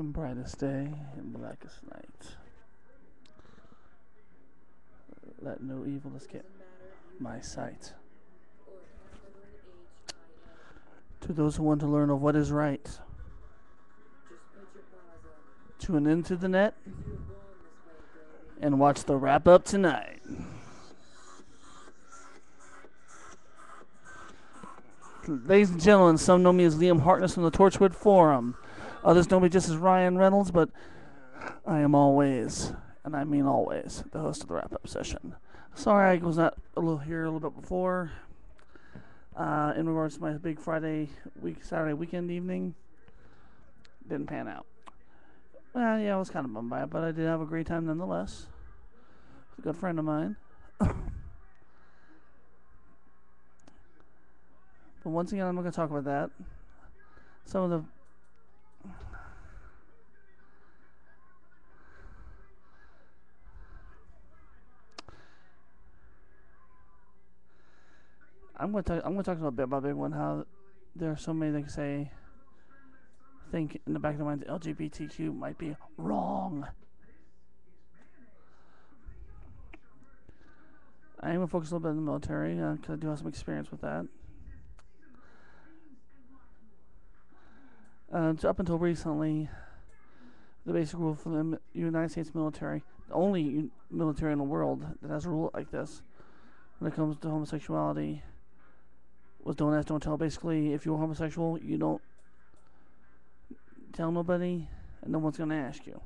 and brightest day and blackest night. Let no evil escape my sight. To those who want to learn of what is right, tune into the net and watch the wrap up tonight. Ladies and gentlemen, some know me as Liam Hartness from the Torchwood Forum. Others know me just as Ryan Reynolds, but I am always, and I mean always, the host of the WrapUp Session. Sorry I was not here a little bit before. In regards to my big Saturday weekend evening, didn't pan out. Well, yeah, I was kind of bummed by it, but I did have a great time nonetheless. A good friend of mine. But once again, I'm not going to talk about that. Some of the I'm going to talk a little bit about Big One. How there are so many that think in the back of their minds LGBTQ might be wrong. I am going to focus a little bit on the military because I do have some experience with that. So up until recently, the basic rule for the United States military, the only military in the world that has a rule like this when it comes to homosexuality, was don't ask, don't tell. Basically, if you're homosexual, you don't tell nobody, and no one's going to ask you.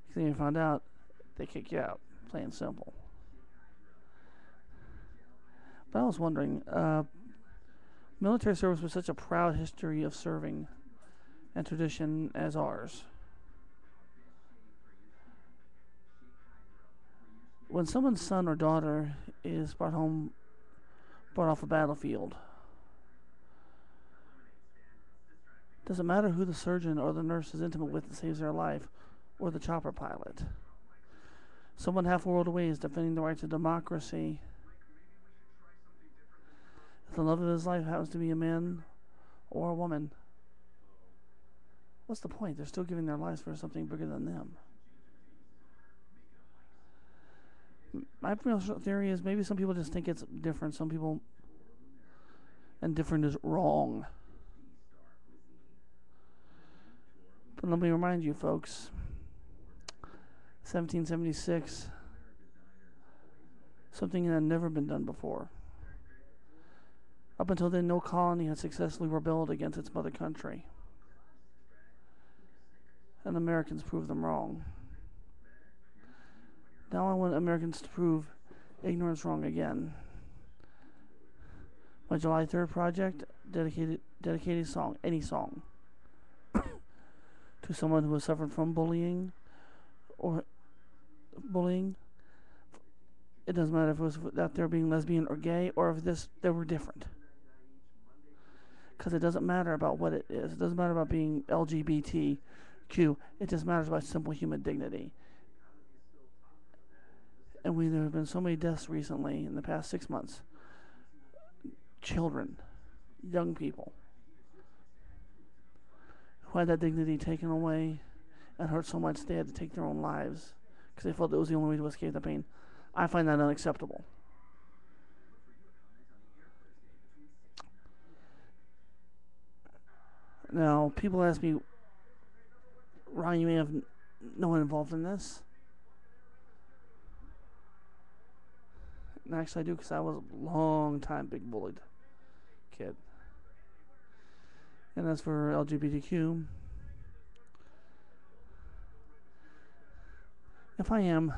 If you found out, they kick you out. Plain and simple. But I was wondering, military service with such a proud history of serving and tradition as ours. When someone's son or daughter is brought off a battlefield, doesn't matter who the surgeon or the nurse is intimate with that saves their life, or the chopper pilot. Someone half a world away is defending the rights of democracy. If the love of his life happens to be a man or a woman, what's the point? They're still giving their lives for something bigger than them. My personal theory is maybe some people just think it's different. Some people, and different is wrong. But let me remind you, folks, 1776, something that had never been done before. Up until then, no colony had successfully rebelled against its mother country. And Americans proved them wrong. Now I want Americans to prove ignorance wrong again. My July 3rd project, dedicated song, any song, to someone who has suffered from bullying. It doesn't matter if it was out there being lesbian or gay, or if they were different. Because it doesn't matter about what it is. It doesn't matter about being LGBTQ. It just matters about simple human dignity. And there have been so many deaths recently in the past 6 months. Children, young people, who had that dignity taken away and hurt so much they had to take their own lives because they felt it was the only way to escape the pain. I find that unacceptable. Now, people ask me, Ryan, you may have no one involved in this. And actually, I do, because I was a long time big bullied kid. And as for LGBTQ, if I am,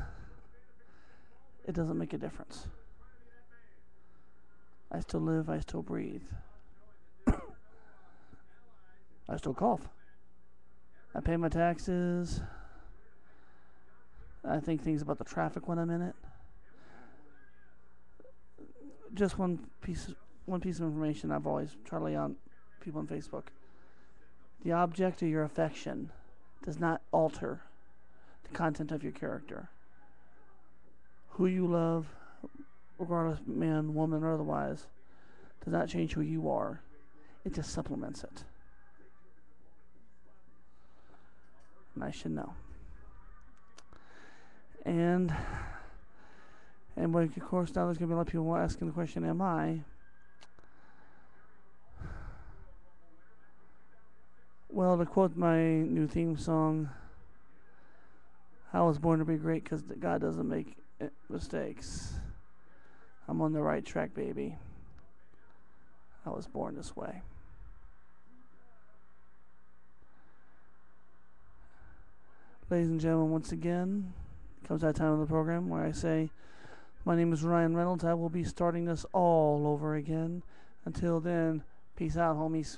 it doesn't make a difference. I still live, I still breathe. I still cough. I pay my taxes. I think things about the traffic when I'm in it. Just one piece of information I've always tried to lay on people on Facebook. The object of your affection does not alter the content of your character. Who you love, regardless man, woman, or otherwise, does not change who you are. It just supplements it. and I should know. And of course, now there's going to be a lot of people asking the question, am I? Well, to quote my new theme song, I was born to be great because God doesn't make mistakes. I'm on the right track, baby. I was born this way. Ladies and gentlemen, once again, comes that time of the program where I say, my name is Ryan Reynolds. I will be starting this all over again. Until then, peace out, homies.